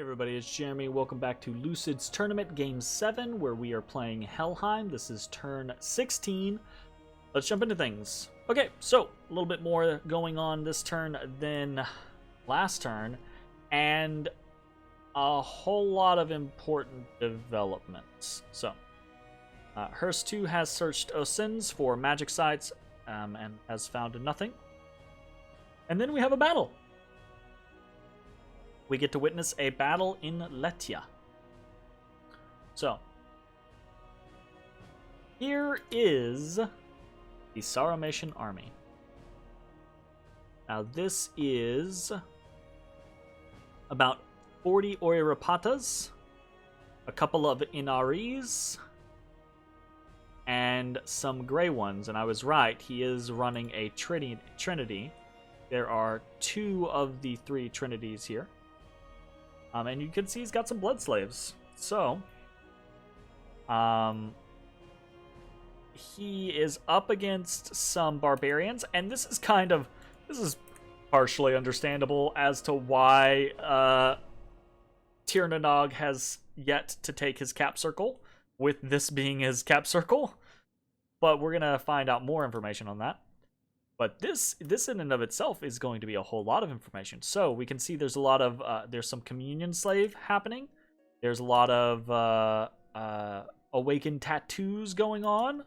Hey everybody, it's Jeremy. Welcome back to Lucid's Tournament Game 7, where we are playing Helheim. This is turn 16. Let's jump into things. Okay, so a little bit more going on this turn than last turn, and a whole lot of important developments. So, Hearst 2 has searched OSINs for magic sites and has found nothing. And then we have a battle. We get to witness a battle in Letia. So, here is the Sarmatian army. Now, this is about 40 Oirapatas, a couple of Inaris, and some gray ones. And I was right, he is running a Trinity. There are 2 of the 3 Trinities here. And you can see he's got some blood slaves. So, he is up against some barbarians, and this is partially understandable as to why Tirnanog has yet to take his cap circle, with this being his cap circle. But we're gonna find out more information on that. But this in and of itself is going to be a whole lot of information. So we can see there's a lot of there's some communion slave happening. There's a lot of awakened tattoos going on.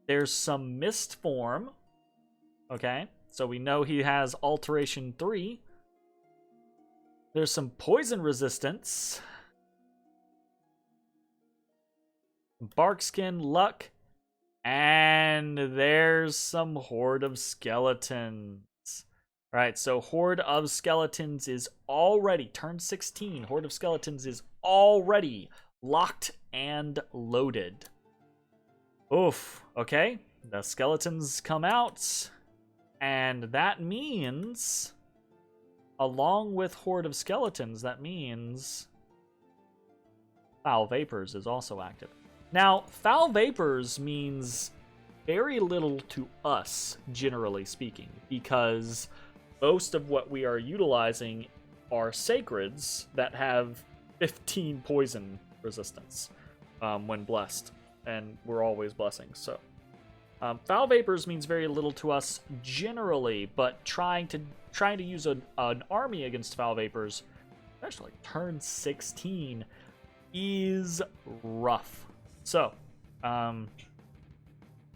There's some mist form. Okay, so we know he has alteration 3. There's some poison resistance. Barkskin, luck, and there's some horde of skeletons. Right, so horde of skeletons is already turn 16. Horde of skeletons is already locked and loaded. Oof. Okay, the skeletons come out, and that means, along with horde of skeletons, that means foul vapors is also active. Now, foul vapors means very little to us, generally speaking, because most of what we are utilizing are sacreds that have 15 poison resistance when blessed, and we're always blessing. So, foul vapors means very little to us generally, but trying to use an army against foul vapors, especially turn 16, is rough. So,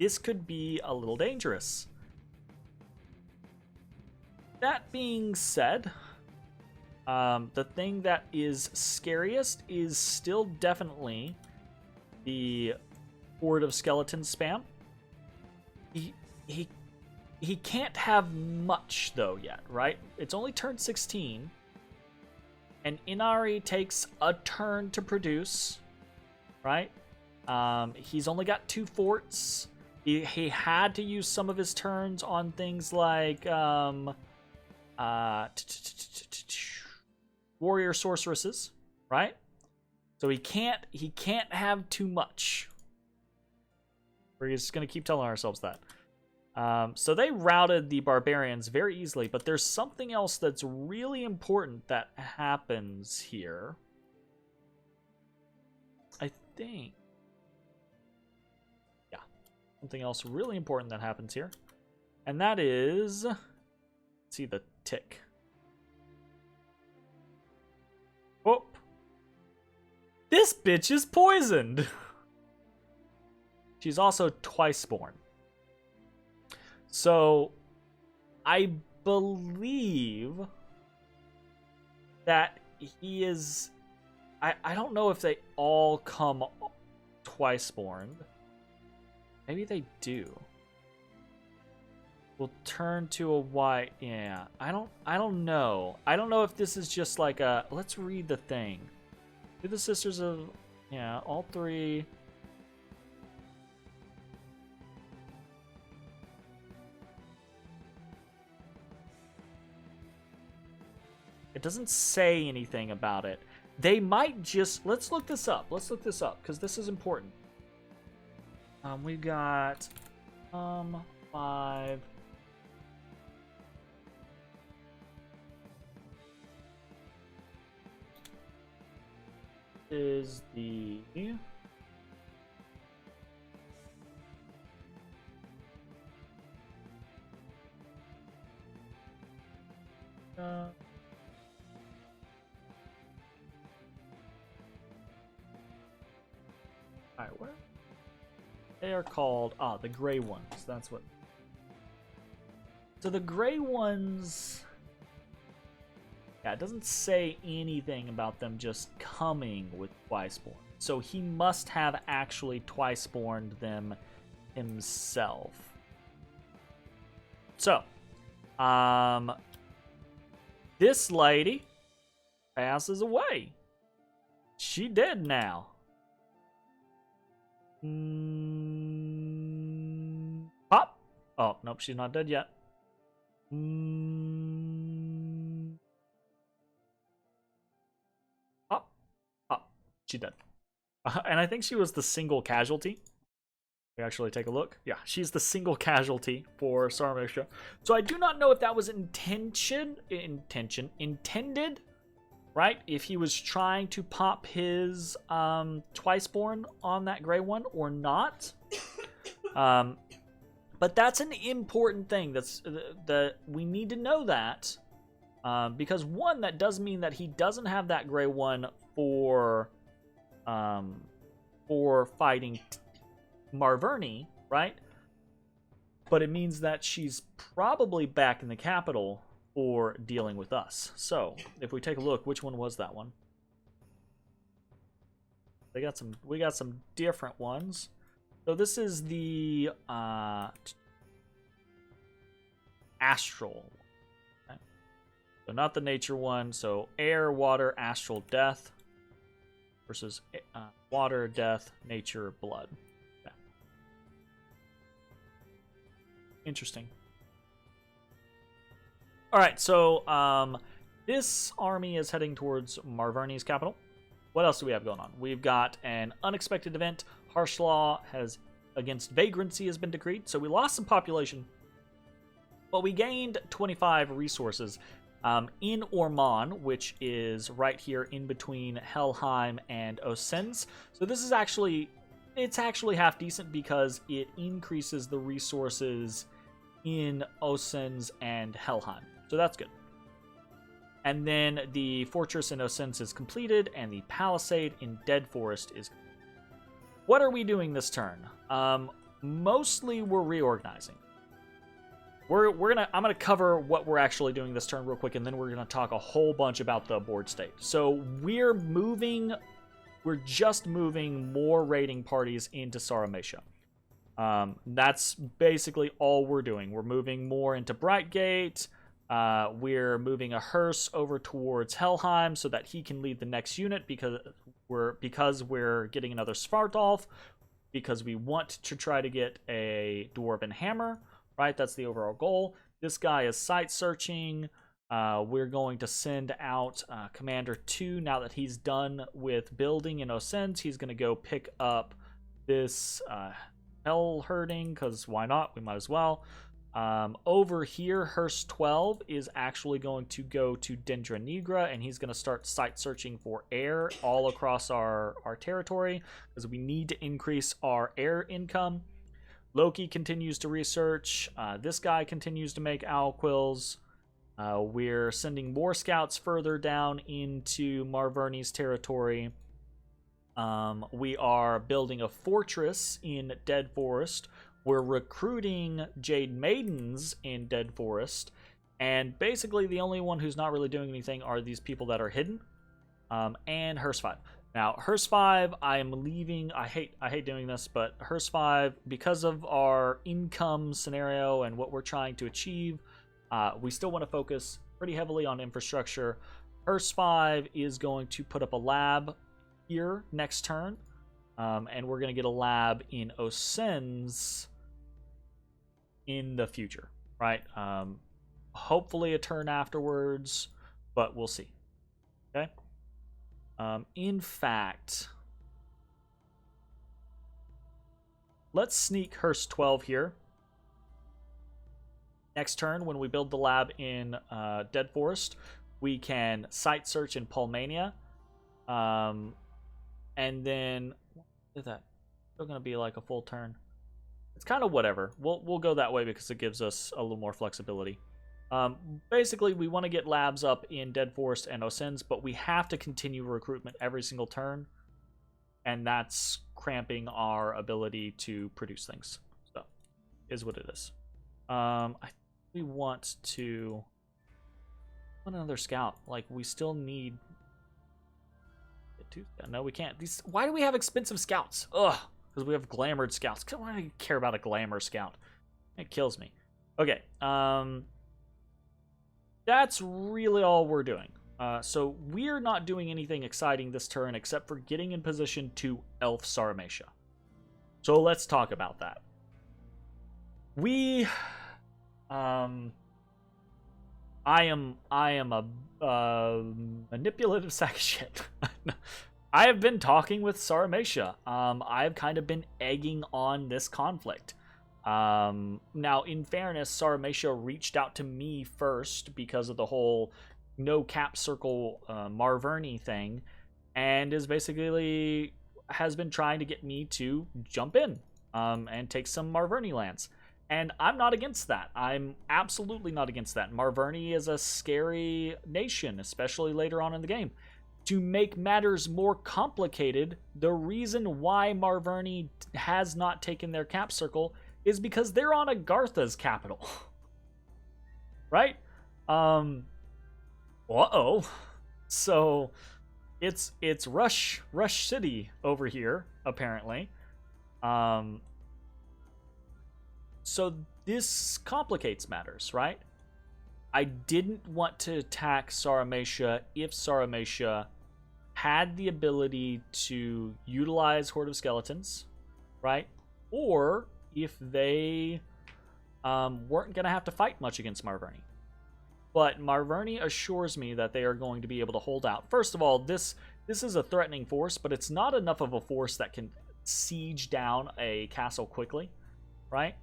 this could be a little dangerous. That being said, the thing that is scariest is still definitely the horde of skeleton spam. He can't have much though yet, right? It's only turn 16, and Inari takes a turn to produce, right? He's only got 2 forts. He had to use some of his turns on things like warrior sorceresses, right? So he can't have too much. We're just gonna keep telling ourselves that. So they routed the barbarians very easily, but there's something else that's really important that happens here. I think. Something else really important that happens here. And that is, let's see the tick. Oh, this bitch is poisoned. She's also twice born. So, I believe that he is, I don't know if they all come twice born. Maybe they do. We'll turn to a white. Yeah, I don't know. I don't know if this is just like a. Let's read the thing. Do the sisters of. Yeah, all 3. It doesn't say anything about it. They might just. Let's look this up. Let's look this up because this is important. We got 5 is the... Alright, where? They are called... the gray ones. That's what... So the gray ones... Yeah, it doesn't say anything about them just coming with Twiceborn. So he must have actually Twiceborned them himself. So, this lady passes away. She dead now. Pop. Oh, nope, she's not dead yet. Pop. Pop. She dead. And I think she was the single casualty. We actually take a look. Yeah, she's the single casualty for Sarmisha. So I do not know if that was intended, right? If he was trying to pop his Twiceborn on that gray one or not. But that's an important thing. That we need to know that. Because one, that does mean that he doesn't have that gray one for fighting Marverni, right? But it means that she's probably back in the capital for dealing with us. So, if we take a look, which one was that one? We got some different ones. So this is the astral. Okay. So not the nature one. So air, water, astral, death versus water, death, nature, blood. Okay. Interesting. All right, so this army is heading towards Marverni's capital. What else do we have going on? We've got an unexpected event. Harsh law against vagrancy has been decreed, so we lost some population, but we gained 25 resources in Orman, which is right here in between Helheim and Osens. So this is actually half decent because it increases the resources in Osens and Helheim. So that's good. And then the fortress in Osens is completed, and the palisade in Dead Forest is completed. What are we doing this turn? Mostly we're reorganizing. I'm gonna cover what we're actually doing this turn real quick, and then we're gonna talk a whole bunch about the board state. So we're just moving more raiding parties into Saramisha. That's basically all we're doing. We're moving more into Brightgate. We're moving a hearse over towards Helheim so that he can lead the next unit because we're getting another Svartalf, because we want to try to get a Dwarven Hammer, right? That's the overall goal. This guy is site searching. We're going to send out Commander 2 now that he's done with building in Osens. He's going to go pick up this Hell Herding, because why not? We might as well. Over here, Hearst 12 is actually going to go to Dendra Nigra, and he's going to start site searching for air all across our territory, because we need to increase our air income. Loki continues to research. This guy continues to make owl quills. We're sending more scouts further down into Marverni's territory. We are building a fortress in Dead Forest. We're recruiting Jade Maidens in Dead Forest, and basically the only one who's not really doing anything are these people that are hidden, and Hearst 5. Now, Hearst 5, I am leaving. I hate doing this, but Hearst 5, because of our income scenario and what we're trying to achieve, we still want to focus pretty heavily on infrastructure. Hearst 5 is going to put up a lab here next turn, and we're going to get a lab in Osens in the future, right? Hopefully a turn afterwards, but we'll see. Okay. In fact, let's sneak Hearst 12 here. Next turn, when we build the lab in Dead Forest, we can site search in Pulmania. And then look at that. Still gonna be like a full turn. It's kind of whatever. We'll go that way because it gives us a little more flexibility. Basically, we want to get labs up in Dead Forest and Osens, but we have to continue recruitment every single turn, and that's cramping our ability to produce things. So, is what it is. We want to another scout. Like, we still need. No, we can't. Why do we have expensive scouts? Ugh. Because we have glamored scouts. Why do I care about a glamour scout? It kills me. Okay. That's really all we're doing. So we're not doing anything exciting this turn except for getting in position to Elf Sarmatia. So let's talk about that. We... I am a manipulative sack of shit. I have been talking with Sarmatia. I've kind of been egging on this conflict. Now, in fairness, Sarmatia reached out to me first because of the whole no cap circle Marverni thing, and is basically has been trying to get me to jump in and take some Marverni lands. And I'm not against that. I'm absolutely not against that. Marverni is a scary nation, especially later on in the game. To make matters more complicated, the reason why Marverni has not taken their cap circle is because they're on Agartha's capital. Right? Uh-oh. So it's Rush City over here, apparently. So this complicates matters, right? I didn't want to attack Sarmatia if Sarmatia had the ability to utilize Horde of Skeletons, right? Or if they weren't going to have to fight much against Marverni. But Marverni assures me that they are going to be able to hold out. First of all, this is a threatening force, but it's not enough of a force that can siege down a castle quickly, right?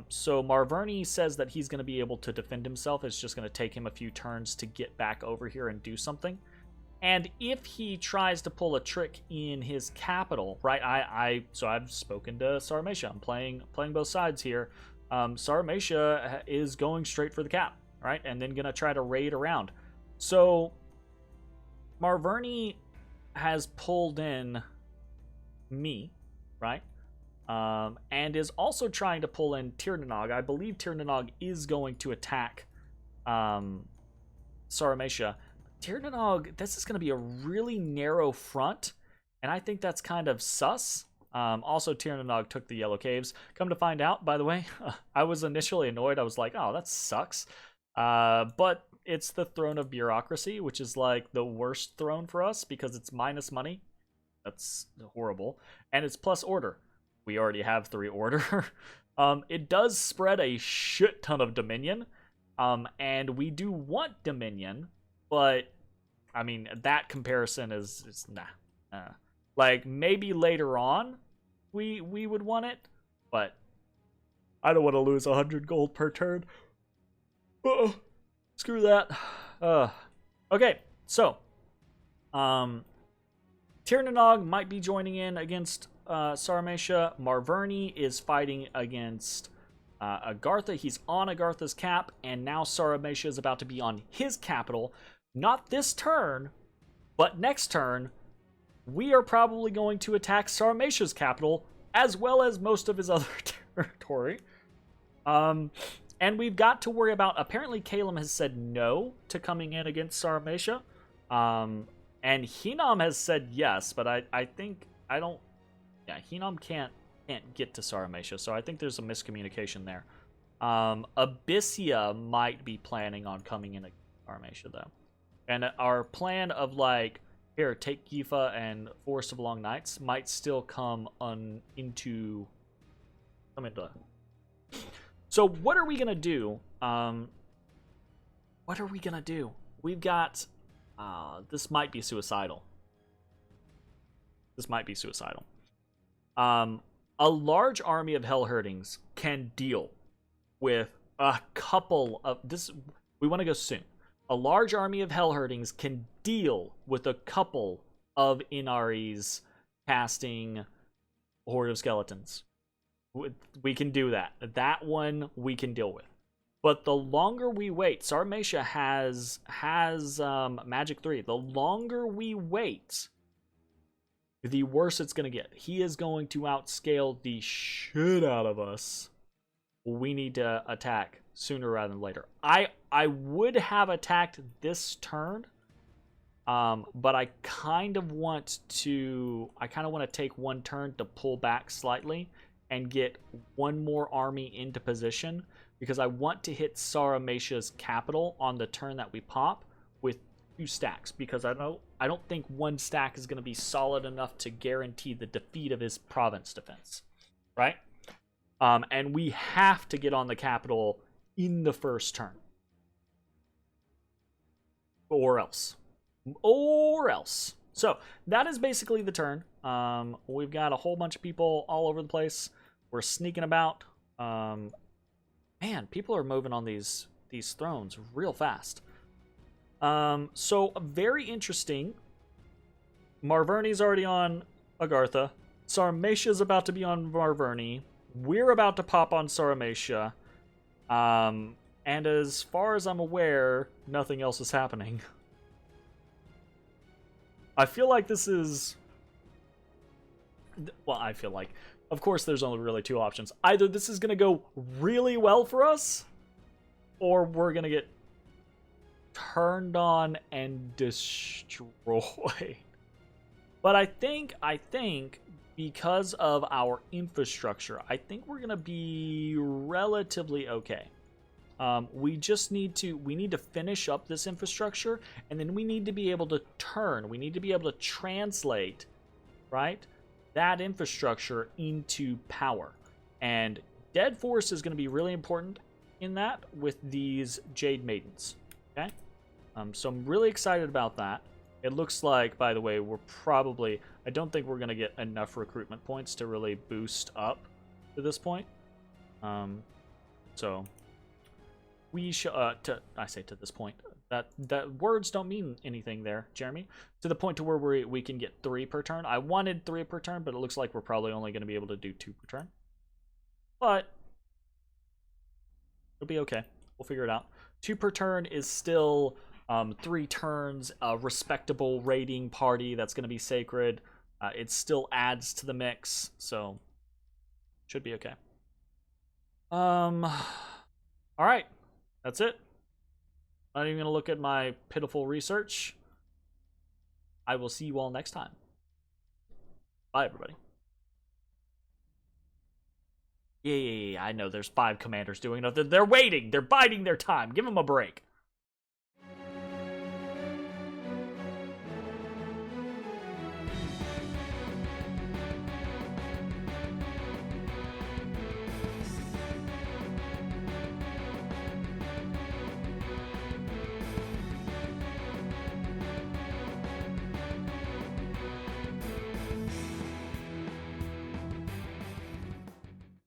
So Marverni says that he's going to be able to defend himself. It's just going to take him a few turns to get back over here and do something. And if he tries to pull a trick in his capital, right? So I've spoken to Sarmatia. I'm playing both sides here. Sarmatia is going straight for the cap, right? And then gonna try to raid around. So Marverni has pulled in me, right? And is also trying to pull in Tirnanog. I believe Tirnanog is going to attack Sarmatia. Tirnanog, this is going to be a really narrow front, and I think that's kind of sus. Also, Tirnanog took the Yellow Caves. Come to find out, by the way, I was initially annoyed. I was like, oh, that sucks. But it's the Throne of Bureaucracy, which is like the worst throne for us because it's minus money. That's horrible. And it's plus order. We already have 3 order. It does spread a shit ton of Dominion. And we do want Dominion. But, I mean, that comparison is nah. Like, maybe later on we would want it, but I don't want to lose 100 gold per turn. Screw that. Okay, so, Tirnanog might be joining in against Sarmatia. Marverni is fighting against Agartha. He's on Agartha's cap, and now Sarmatia is about to be on his capital. Not this turn, but next turn, we are probably going to attack Sarmatia's capital, as well as most of his other territory. And we've got to worry about, apparently Kalem has said no to coming in against Sarmatia. And Hinam has said yes, but Hinam can't get to Sarmatia, so I think there's a miscommunication there. Abyssia might be planning on coming in against Sarmatia, though. And our plan of, like, here, take Gifa and Forest of Long Nights might still come into. So what are we gonna do? What are we gonna do? We've got. This might be suicidal. This might be suicidal. A large army of Hellherdings can deal with a couple of this. We want to go soon. A large army of Hellherdings can deal with a couple of Inari's casting Horde of Skeletons. We can do that. That one we can deal with. But the longer we wait, Sarmatia has Magic 3. The longer we wait, the worse it's going to get. He is going to outscale the shit out of us. We need to attack sooner rather than later. I would have attacked this turn, but I kind of want to take one turn to pull back slightly and get one more army into position, because I want to hit Saramatia's capital on the turn that we pop with 2 stacks, because I don't think 1 stack is going to be solid enough to guarantee the defeat of his province defense, right? And we have to get on the capital in the first turn, or else. So that is basically the turn. We've got a whole bunch of people all over the place. We're sneaking about. Man, people are moving on these thrones real fast. So very interesting. Marverni's already on Agartha. Sarmatia's about to be on Marverni. We're about to pop on Sarmatia. And as far as I'm aware, nothing else is happening. I feel like this is... Well, I feel like... Of course, there's only really 2 options. Either this is going to go really well for us, or we're going to get turned on and destroyed. But I think because of our infrastructure, I think we're going to be relatively okay. We just need to finish up this infrastructure, and then we need to be able to turn. We need to be able to translate, right, that infrastructure into power. And Dead Force is going to be really important in that with these Jade Maidens. Okay? So I'm really excited about that. It looks like, by the way, I don't think we're going to get enough recruitment points to really boost up to this point. So we should, I say to this point, that words don't mean anything there, Jeremy. To the point to where we can get 3 per turn. I wanted 3 per turn, but it looks like we're probably only going to be able to do 2 per turn. But it'll be okay. We'll figure it out. 2 per turn is still 3 turns, a respectable raiding party that's going to be sacred. It still adds to the mix, so should be okay. All right, that's it. Not even gonna look at my pitiful research. I will see you all next time. Bye, everybody. Yeah, I know there's 5 commanders doing it. They're waiting. They're biding their time. Give them a break.